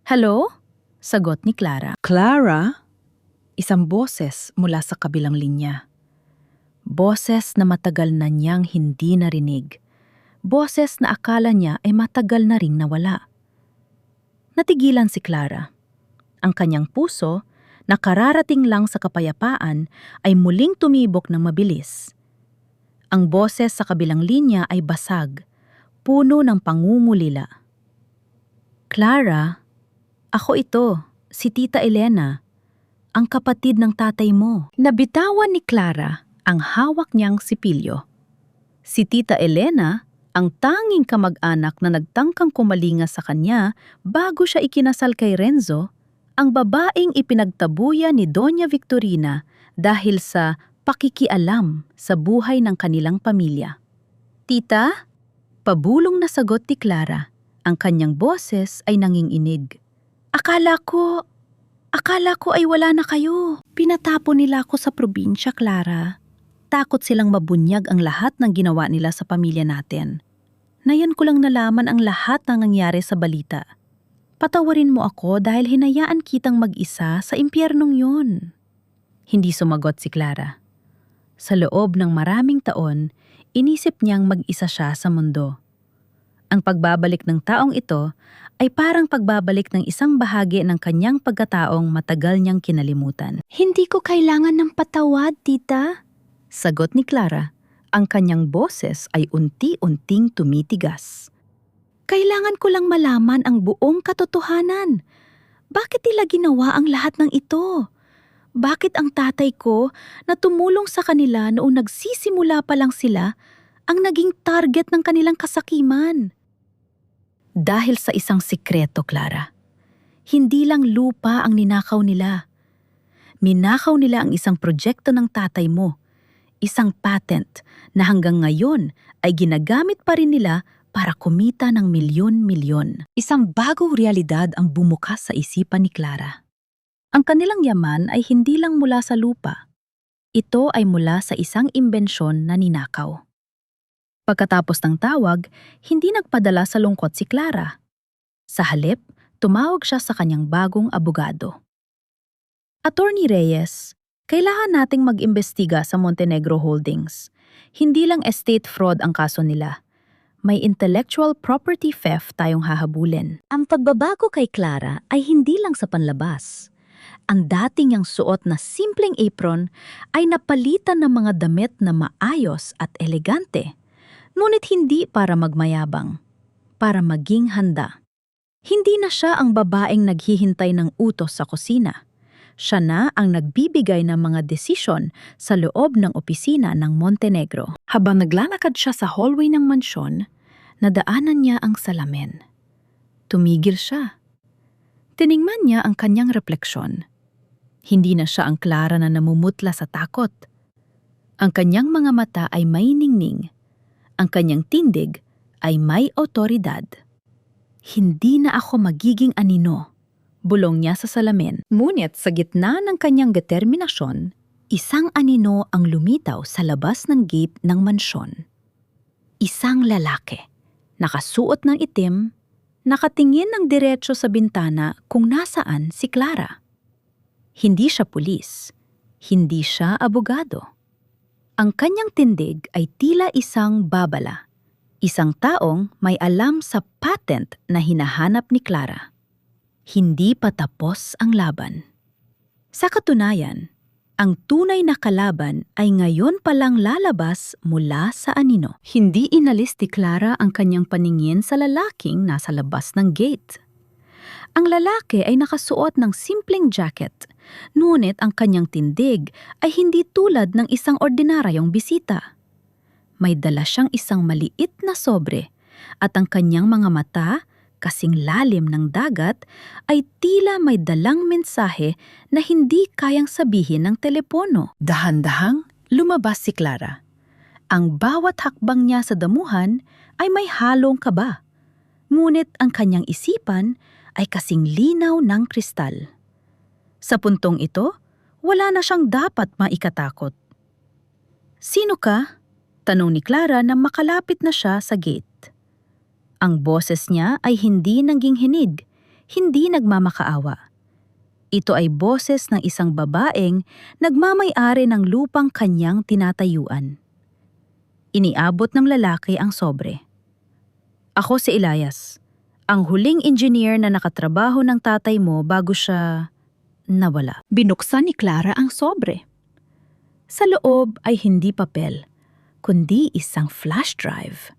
"Hello?" Sagot ni Clara. "Clara?" Isang boses mula sa kabilang linya. Boses na matagal na niyang hindi narinig. Boses na akala niya ay matagal na ring nawala. Natigilan si Clara. Ang kanyang puso, na kararating lang sa kapayapaan, ay muling tumibok ng mabilis. Ang boses sa kabilang linya ay basag, puno ng pangungulila. "Clara, ako ito, si Tita Elena, ang kapatid ng tatay mo." Nabitawan ni Clara ang hawak niyang sipilyo. Si Tita Elena, ang tanging kamag-anak na nagtangkang kumalinga sa kanya bago siya ikinasal kay Renzo, ang babaeng ipinagtabuya ni Doña Victorina dahil sa pakikialam sa buhay ng kanilang pamilya. "Tita?" Pabulong na sagot ni Clara. Ang kanyang boses ay nanginginig. Akala ko ay wala na kayo. Pinatapon nila ako sa probinsya, Clara. Takot silang mabunyag ang lahat ng ginawa nila sa pamilya natin. Ngayon ko lang nalaman ang lahat ng nangyari sa balita. Patawarin mo ako dahil hinayaan kitang mag-isa sa impyernong yun. Hindi sumagot si Clara. Sa loob ng maraming taon, inisip niyang mag-isa siya sa mundo. Ang pagbabalik ng taong ito ay parang pagbabalik ng isang bahagi ng kanyang pagkataong matagal niyang kinalimutan. "Hindi ko kailangan ng patawad, tita," sagot ni Clara. Ang kanyang boses ay unti-unting tumitigas. "Kailangan ko lang malaman ang buong katotohanan. Bakit nila ginawa ang lahat ng ito? Bakit ang tatay ko na tumulong sa kanila noong nagsisimula pa lang sila ang naging target ng kanilang kasakiman?" Dahil sa isang sikreto, Clara. Hindi lang lupa ang ninakaw nila. Minakaw nila ang isang proyekto ng tatay mo, isang patent na hanggang ngayon ay ginagamit pa rin nila para kumita ng milyon-milyon. Isang bagong realidad ang bumukas sa isipan ni Clara. Ang kanilang yaman ay hindi lang mula sa lupa. Ito ay mula sa isang imbensyon na ninakaw. Pagkatapos ng tawag, hindi nagpadala sa lungkot si Clara. Sa halip, tumawag siya sa kanyang bagong abogado. "Attorney Reyes, kailangan nating mag-imbestiga sa Montenegro Holdings. Hindi lang estate fraud ang kaso nila. May intellectual property theft tayong hahabulin." Ang pagbabago kay Clara ay hindi lang sa panlabas. Ang dating niyang suot na simpleng apron ay napalitan ng mga damit na maayos at elegante. Ngunit hindi para magmayabang, para maging handa. Hindi na siya ang babaeng naghihintay ng utos sa kusina. Siya na ang nagbibigay ng mga desisyon sa loob ng opisina ng Montenegro. Habang naglalakad siya sa hallway ng mansyon, nadaanan niya ang salamin. Tumigil siya. Tiningnan niya ang kanyang refleksyon. Hindi na siya ang Clara na namumutla sa takot. Ang kanyang mga mata ay may ningning. Ang kanyang tindig ay may otoridad. Hindi na ako magiging anino, bulong niya sa salamin. Ngunit sa gitna ng kanyang determinasyon, isang anino ang lumitaw sa labas ng gate ng mansyon. Isang lalaki, nakasuot ng itim, nakatingin ng diretso sa bintana kung nasaan si Clara. Hindi siya pulis, hindi siya abogado. Ang kanyang tindig ay tila isang babala, isang taong may alam sa patent na hinahanap ni Clara. Hindi pa tapos ang laban. Sa katunayan, ang tunay na kalaban ay ngayon palang lalabas mula sa anino. Hindi inalis ni Clara ang kanyang paningin sa lalaking nasa labas ng gate. Ang lalaki ay nakasuot ng simpleng jacket, ngunit ang kanyang tindig ay hindi tulad ng isang ordinaryong bisita. May dala siyang isang maliit na sobre at ang kanyang mga mata, kasing lalim ng dagat, ay tila may dalang mensahe na hindi kayang sabihin ng telepono. Dahan-dahang lumabas si Clara. Ang bawat hakbang niya sa damuhan ay may halong kaba, ngunit ang kanyang isipan ay kasing linaw ng kristal. Sa puntong ito, wala na siyang dapat maikatakot. "Sino ka?" tanong ni Clara nang makalapit na siya sa gate. Ang boses niya ay hindi nanginghinig, hindi nagmamakaawa. Ito ay boses ng isang babaeng nagmamay-ari ng lupang kanyang tinatayuan. Iniabot ng lalaki ang sobre. "Ako si Elias, ang huling engineer na nakatrabaho ng tatay mo bago siya nawala." Binuksan ni Clara ang sobre. Sa loob ay hindi papel, kundi isang flash drive.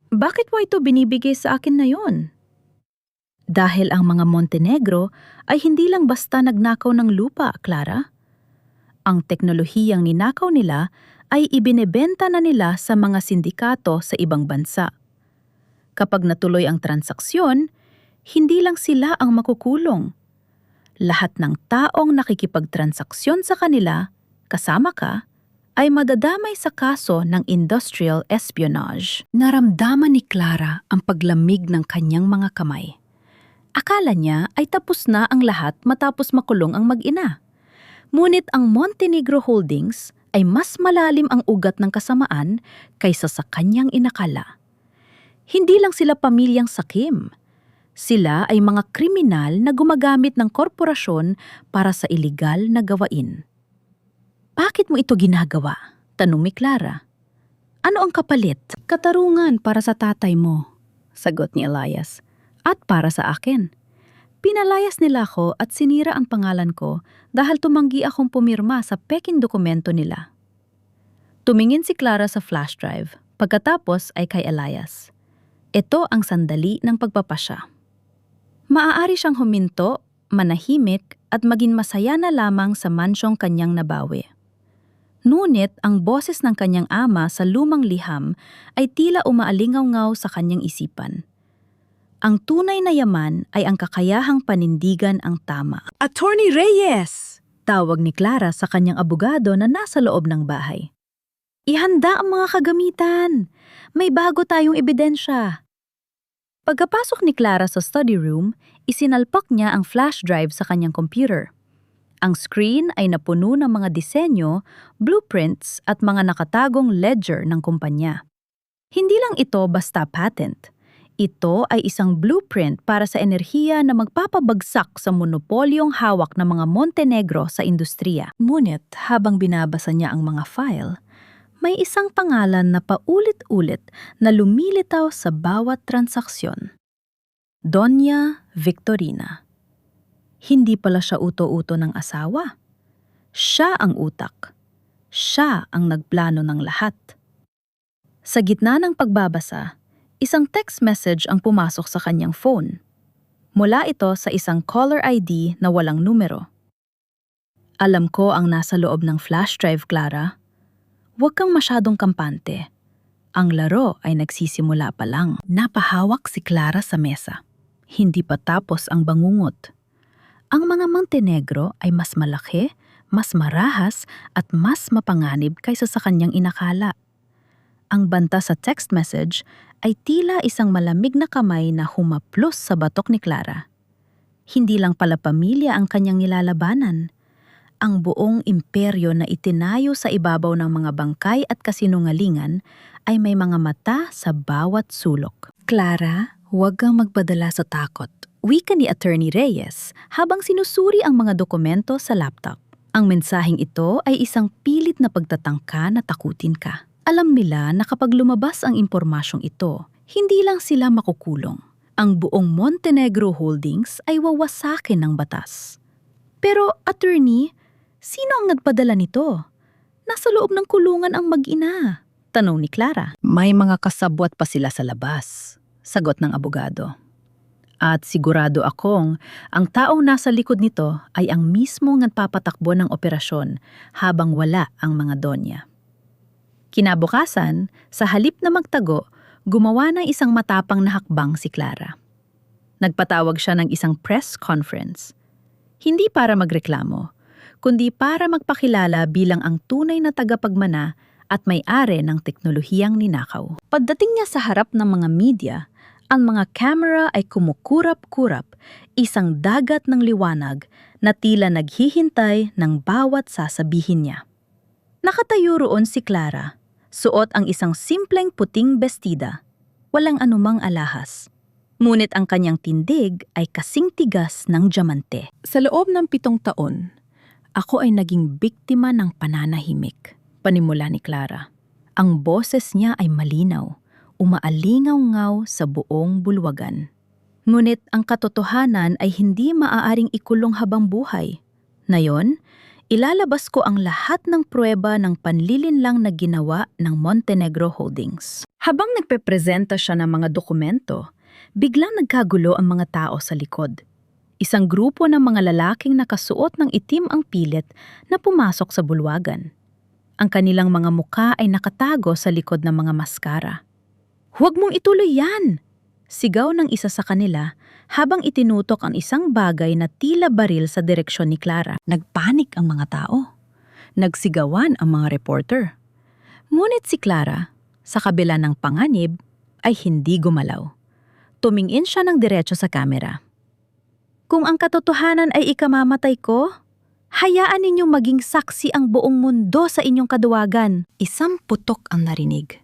"Bakit mo ito binibigay sa akin na yon?" "Dahil ang mga Montenegro ay hindi lang basta nagnakaw ng lupa, Clara. Ang teknolohiyang ninakaw nila ay ibinebenta na nila sa mga sindikato sa ibang bansa. Kapag natuloy ang transaksyon, hindi lang sila ang makukulong. Lahat ng taong nakikipagtransaksyon sa kanila, kasama ka, ay madadamay sa kaso ng industrial espionage." Naramdaman ni Clara ang paglamig ng kanyang mga kamay. Akala niya ay tapos na ang lahat matapos makulong ang mag-ina. Ngunit ang Montenegro Holdings ay mas malalim ang ugat ng kasamaan kaysa sa kanyang inakala. Hindi lang sila pamilyang sakim. Sila ay mga kriminal na gumagamit ng korporasyon para sa iligal na gawain. "Bakit mo ito ginagawa?" tanong ni Clara. "Ano ang kapalit?" "Katarungan para sa tatay mo," sagot ni Elias, "at para sa akin. Pinalayas nila ako at sinira ang pangalan ko dahil tumanggi akong pumirma sa peking dokumento nila." Tumingin si Clara sa flash drive, pagkatapos ay kay Elias. Ito ang sandali ng pagpapasya. Maaari siyang huminto, manahimik at maging masaya na lamang sa mansyong kanyang nabawi. Ngunit ang boses ng kanyang ama sa lumang liham ay tila umaalingaw-ngaw sa kanyang isipan. Ang tunay na yaman ay ang kakayahang panindigan ang tama. "Attorney Reyes!" tawag ni Clara sa kanyang abogado na nasa loob ng bahay. "Ihanda ang mga kagamitan! May bago tayong ebidensya!" Pagkapasok ni Clara sa study room, isinalpak niya ang flash drive sa kanyang computer. Ang screen ay napuno ng mga disenyo, blueprints at mga nakatagong ledger ng kumpanya. Hindi lang ito basta patent. Ito ay isang blueprint para sa enerhiya na magpapabagsak sa monopolyong hawak ng mga Montenegro sa industriya. Ngunit habang binabasa niya ang mga file, may isang pangalan na paulit-ulit na lumilitaw sa bawat transaksyon. Doña Victorina. Hindi pala siya uto-uto ng asawa. Siya ang utak. Siya ang nagplano ng lahat. Sa gitna ng pagbabasa, isang text message ang pumasok sa kanyang phone. Mula ito sa isang caller ID na walang numero. "Alam ko ang nasa loob ng flash drive, Clara. Huwag kang masyadong kampante. Ang laro ay nagsisimula pa lang." Napahawak si Clara sa mesa. Hindi pa tapos ang bangungot. Ang mga Montenegro ay mas malaki, mas marahas at mas mapanganib kaysa sa kanyang inakala. Ang banta sa text message ay tila isang malamig na kamay na humaplos sa batok ni Clara. Hindi lang pala pamilya ang kanyang nilalabanan. Ang buong imperyo na itinayo sa ibabaw ng mga bangkay at kasinungalingan ay may mga mata sa bawat sulok. Clara, huwag kang magpadala sa takot. Wika ni Attorney Reyes habang sinusuri ang mga dokumento sa laptop. Ang mensaheng ito ay isang pilit na pagtatangka na takutin ka. Alam nila na kapag lumabas ang impormasyong ito, hindi lang sila makukulong. Ang buong Montenegro Holdings ay wawasakin ng batas. Pero, attorney, sino ang nagpadala nito? Nasa loob ng kulungan ang mag-ina. Tanong ni Clara. May mga kasabwat pa sila sa labas, sagot ng abogado. At sigurado akong ang taong nasa likod nito ay ang mismong nagpapatakbo ng operasyon habang wala ang mga donya. Kinabukasan, sa halip na magtago, gumawa ng isang matapang na hakbang si Clara. Nagpatawag siya ng isang press conference. Hindi para magreklamo, kundi para magpakilala bilang ang tunay na tagapagmana at may-ari ng teknolohiyang ninakaw. Pagdating niya sa harap ng mga media, ang mga camera ay kumukurap-kurap, isang dagat ng liwanag na tila naghihintay ng bawat sasabihin niya. Nakatayo roon si Clara, suot ang isang simpleng puting bestida, walang anumang alahas. Ngunit ang kanyang tindig ay kasing tigas ng diamante. Sa loob ng 7 taon, ako ay naging biktima ng pananahimik, panimula ni Clara. Ang boses niya ay malinaw, umaalingaw-ngaw sa buong bulwagan. Ngunit ang katotohanan ay hindi maaaring ikulong habang buhay. Ngayon, ilalabas ko ang lahat ng pruweba ng panlilinlang na ginawa ng Montenegro Holdings. Habang nagpepresenta siya ng mga dokumento, biglang nagkagulo ang mga tao sa likod. Isang grupo ng mga lalaking nakasuot ng itim ang pilit na pumasok sa bulwagan. Ang kanilang mga muka ay nakatago sa likod ng mga maskara. "Huwag mong ituloy yan!" Sigaw ng isa sa kanila habang itinutok ang isang bagay na tila baril sa direksyon ni Clara. Nagpanik ang mga tao. Nagsigawan ang mga reporter. Ngunit si Clara, sa kabila ng panganib, ay hindi gumalaw. Tumingin siya ng diretso sa kamera. "Kung ang katotohanan ay ikamamatay ko, hayaan ninyong maging saksi ang buong mundo sa inyong kaduwagan." Isang putok ang narinig.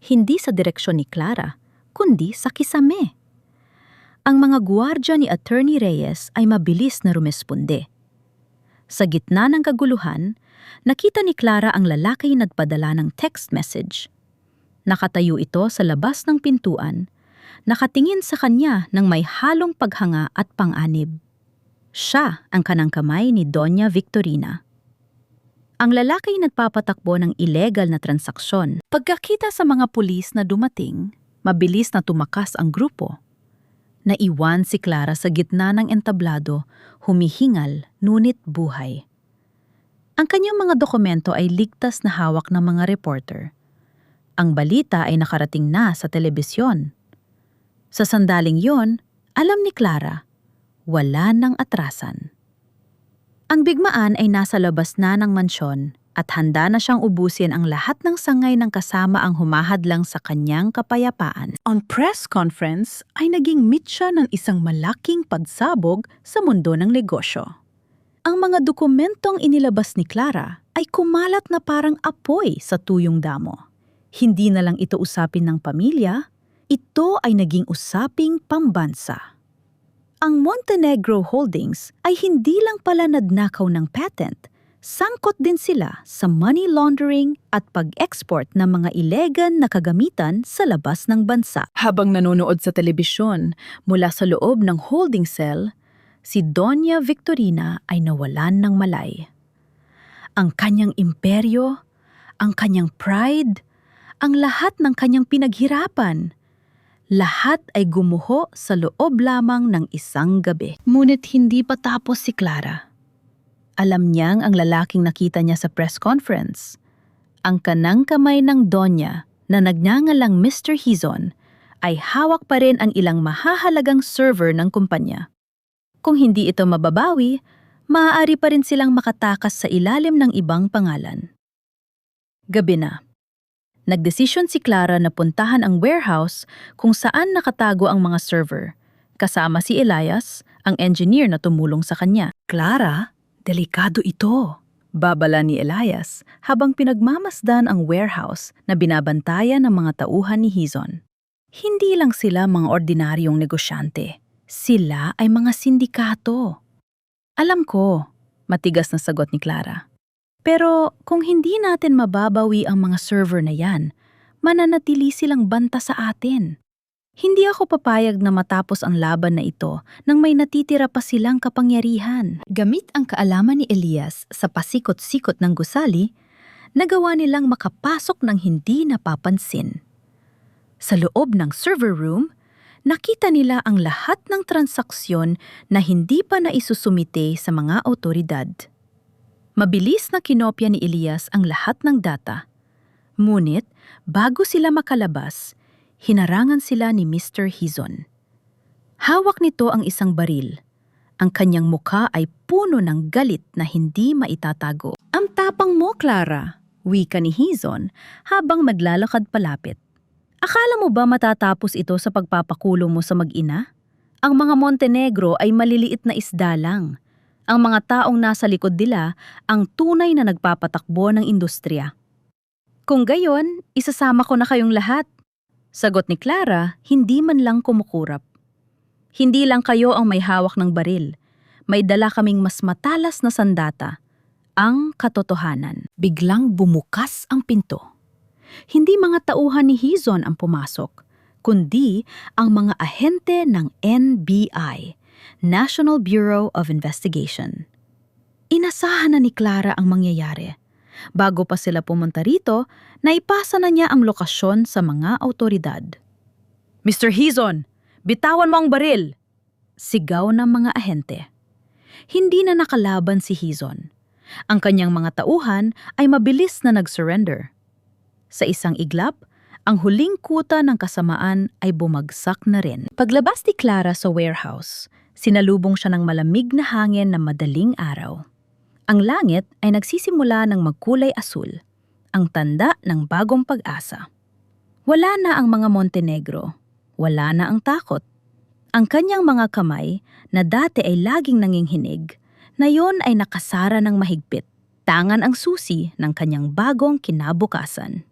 Hindi sa direksyon ni Clara, kundi sa kisame. Ang mga guwardya ni Attorney Reyes ay mabilis na rumesponde. Sa gitna ng kaguluhan, nakita ni Clara ang lalaki nagpadala ng text message. Nakatayo ito sa labas ng pintuan, nakatingin sa kanya ng may halong paghanga at panganib. Siya ang kanang kamay ni Doña Victorina. Ang lalaki nagpapatakbo ng ilegal na transaksyon. Pagkakita sa mga pulis na dumating, mabilis na tumakas ang grupo. Naiwan si Clara sa gitna ng entablado, humihingal, ngunit buhay. Ang kanyang mga dokumento ay ligtas na hawak ng mga reporter. Ang balita ay nakarating na sa telebisyon. Sa sandaling yon, alam ni Clara, wala nang atrasan. Ang bigmaan ay nasa labas na ng mansyon at handa na siyang ubusin ang lahat ng sangay ng kasama ang humahadlang sa kanyang kapayapaan. On press conference ay naging meet siya ng isang malaking pagsabog sa mundo ng negosyo. Ang mga dokumentong inilabas ni Clara ay kumalat na parang apoy sa tuyong damo. Hindi na lang ito usapin ng pamilya, ito ay naging usaping pambansa. Ang Montenegro Holdings ay hindi lang pala nagnakaw ng patent, sangkot din sila sa money laundering at pag-export ng mga illegal na kagamitan sa labas ng bansa. Habang nanonood sa telebisyon mula sa loob ng holding cell, si Doña Victorina ay nawalan ng malay. Ang kanyang imperyo, ang kanyang pride, ang lahat ng kanyang pinaghirapan, lahat ay gumuho sa loob lamang ng isang gabi. Ngunit hindi pa tapos si Clara. Alam niyang ang lalaking nakita niya sa press conference. Ang kanang kamay ng Donya na nagngangalang Mr. Hizon ay hawak pa rin ang ilang mahahalagang server ng kumpanya. Kung hindi ito mababawi, maaari pa rin silang makatakas sa ilalim ng ibang pangalan. Gabi na. Nagdesisyon si Clara na puntahan ang warehouse kung saan nakatago ang mga server, kasama si Elias, ang engineer na tumulong sa kanya. Clara, delikado ito, babala ni Elias habang pinagmamasdan ang warehouse na binabantayan ng mga tauhan ni Hizon. Hindi lang sila mga ordinaryong negosyante. Sila ay mga sindikato. Alam ko, matigas na sagot ni Clara. Pero kung hindi natin mababawi ang mga server na yan, mananatili silang banta sa atin. Hindi ako papayag na matapos ang laban na ito nang may natitira pa silang kapangyarihan. Gamit ang kaalaman ni Elias sa pasikot-sikot ng gusali, nagawa nilang makapasok ng hindi napapansin. Sa loob ng server room, nakita nila ang lahat ng transaksyon na hindi pa naisusumite sa mga awtoridad. Mabilis na kinopya ni Elias ang lahat ng data. Ngunit, bago sila makalabas, hinarangan sila ni Mr. Hizon. Hawak nito ang isang baril. Ang kanyang mukha ay puno ng galit na hindi maitatago. Ang tapang mo, Clara, wika ni Hizon habang maglalakad palapit. Akala mo ba matatapos ito sa pagpapakulong mo sa mag-ina? Ang mga Montenegro ay maliliit na isda lang. Ang mga taong nasa likod nila ang tunay na nagpapatakbo ng industriya. Kung gayon, isasama ko na kayong lahat. Sagot ni Clara, hindi man lang kumukurap. Hindi lang kayo ang may hawak ng baril. May dala kaming mas matalas na sandata. Ang katotohanan. Biglang bumukas ang pinto. Hindi mga tauhan ni Hizon ang pumasok, kundi ang mga ahente ng NBI, National Bureau of Investigation. Inasahan na ni Clara ang mangyayari. Bago pa sila pumunta rito, naipasa na niya ang lokasyon sa mga awtoridad. Mr. Hizon, bitawan mo ang baril! Sigaw ng mga ahente. Hindi na nakalaban si Hizon. Ang kanyang mga tauhan ay mabilis na nag-surrender. Sa isang iglap, ang huling kuta ng kasamaan ay bumagsak na rin. Paglabas ni Clara sa warehouse, sinalubong siya ng malamig na hangin na madaling araw. Ang langit ay nagsisimula ng magkulay asul, ang tanda ng bagong pag-asa. Wala na ang mga Montenegro, wala na ang takot. Ang kanyang mga kamay, na dati ay laging nanginginig, ngayon ay nakasara ng mahigpit. Tangan ang susi ng kanyang bagong kinabukasan.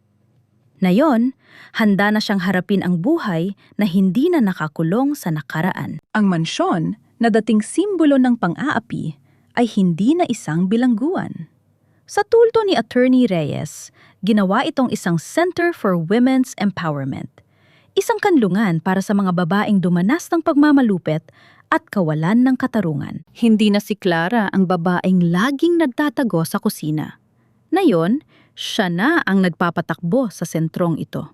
Ngayon, handa na siyang harapin ang buhay na hindi na nakakulong sa nakaraan. Ang mansyon, na dating simbolo ng pang-aapi, ay hindi na isang bilangguan. Sa tulto ni Attorney Reyes, ginawa itong isang Center for Women's Empowerment. Isang kanlungan para sa mga babaeng dumanas ng pagmamalupet at kawalan ng katarungan. Hindi na si Clara ang babaeng laging nagtatago sa kusina. Ngayon, siya na ang nagpapatakbo sa sentrong ito.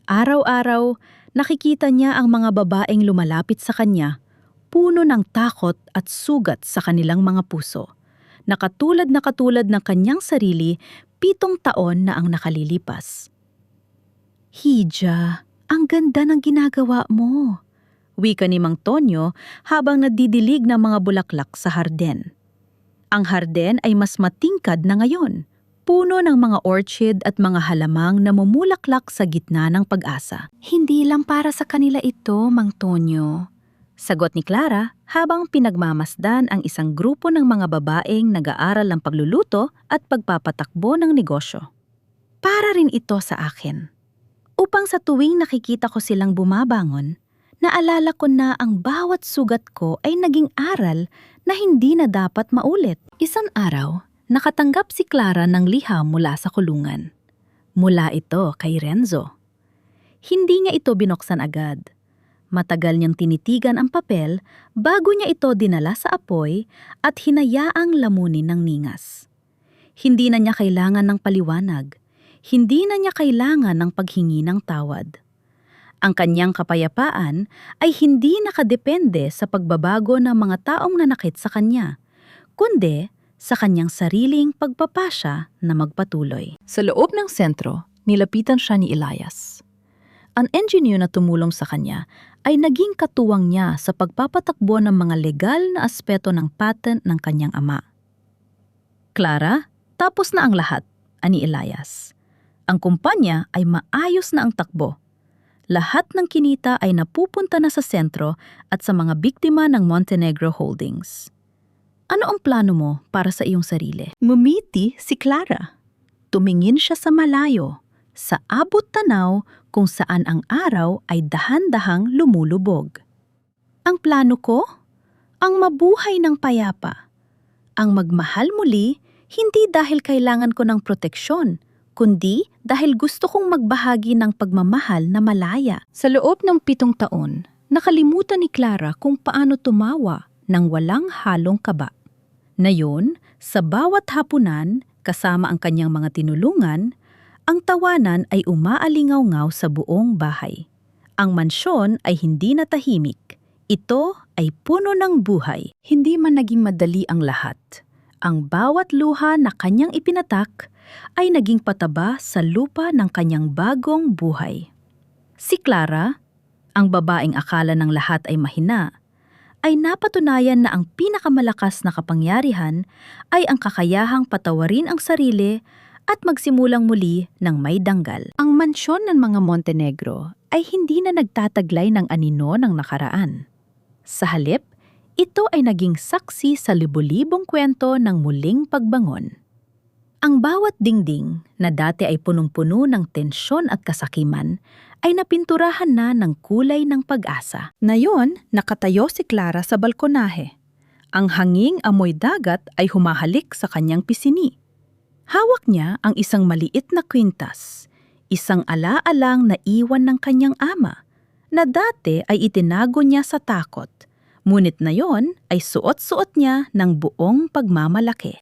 Araw-araw, nakikita niya ang mga babaeng lumalapit sa kanya, puno ng takot at sugat sa kanilang mga puso, na katulad ng kanyang sarili 7 taon na ang nakalilipas. Hija, ang ganda ng ginagawa mo, wika ni Mang Tonyo habang nadidilig ng mga bulaklak sa harden. Ang harden ay mas matingkad na ngayon, puno ng mga orchid at mga halamang na mumulaklak sa gitna ng pag-asa. Hindi lang para sa kanila ito, Mang Tonyo, sagot ni Clara habang pinagmamasdan ang isang grupo ng mga babaeng nag-aaral ng pagluluto at pagpapatakbo ng negosyo. Para rin ito sa akin. Upang sa tuwing nakikita ko silang bumabangon, naalala ko na ang bawat sugat ko ay naging aral na hindi na dapat maulit. Isang araw, nakatanggap si Clara ng liham mula sa kulungan. Mula ito kay Renzo. Hindi niya ito binuksan agad. Matagal niyang tinitigan ang papel bago niya ito dinala sa apoy at hinayaang lamunin ng ningas. Hindi na niya kailangan ng paliwanag. Hindi na niya kailangan ng paghingi ng tawad. Ang kanyang kapayapaan ay hindi nakadepende sa pagbabago ng mga taong nanakit sa kanya, kundi sa kanyang sariling pagpapasya na magpatuloy. Sa loob ng sentro, nilapitan siya ni Elias. Ang engineer na tumulong sa kanya ay naging katuwang niya sa pagpapatakbo ng mga legal na aspeto ng patent ng kanyang ama. Clara, tapos na ang lahat, ani Elias. Ang kumpanya ay maayos na ang takbo. Lahat ng kinita ay napupunta na sa sentro at sa mga biktima ng Montenegro Holdings. Ano ang plano mo para sa iyong sarili? Ngumiti si Clara. Tumingin siya sa malayo, sa abot tanaw kung saan ang araw ay dahan-dahang lumulubog. Ang plano ko? Ang mabuhay ng payapa. Ang magmahal muli, hindi dahil kailangan ko ng proteksyon, kundi dahil gusto kong magbahagi ng pagmamahal na malaya. Sa loob ng 7 taon, nakalimutan ni Clara kung paano tumawa ng walang halong kaba. Ngayon, sa bawat hapunan, kasama ang kanyang mga tinulungan, ang tawanan ay umaalingaw-ngaw sa buong bahay. Ang mansyon ay hindi na tahimik. Ito ay puno ng buhay. Hindi man naging madali ang lahat. Ang bawat luha na kanyang ipinatak ay naging pataba sa lupa ng kanyang bagong buhay. Si Clara, ang babaeng akala ng lahat ay mahina, ay napatunayan na ang pinakamalakas na kapangyarihan ay ang kakayahang patawarin ang sarili at magsimulang muli ng may danggal. Ang mansyon ng mga Montenegro ay hindi na nagtataglay ng anino ng nakaraan. Sa halip, ito ay naging saksi sa libu-libong kwento ng muling pagbangon. Ang bawat dingding na dati ay punong-puno ng tensyon at kasakiman ay napinturahan na ng kulay ng pag-asa. Ngayon, nakatayo si Clara sa balkonahe. Ang hanging amoy dagat ay humahalik sa kanyang pisini. Hawak niya ang isang maliit na kwintas, isang alaalang na iwan ng kanyang ama, na dati ay itinago niya sa takot. Ngunit na yon ay suot-suot niya ng buong pagmamalaki.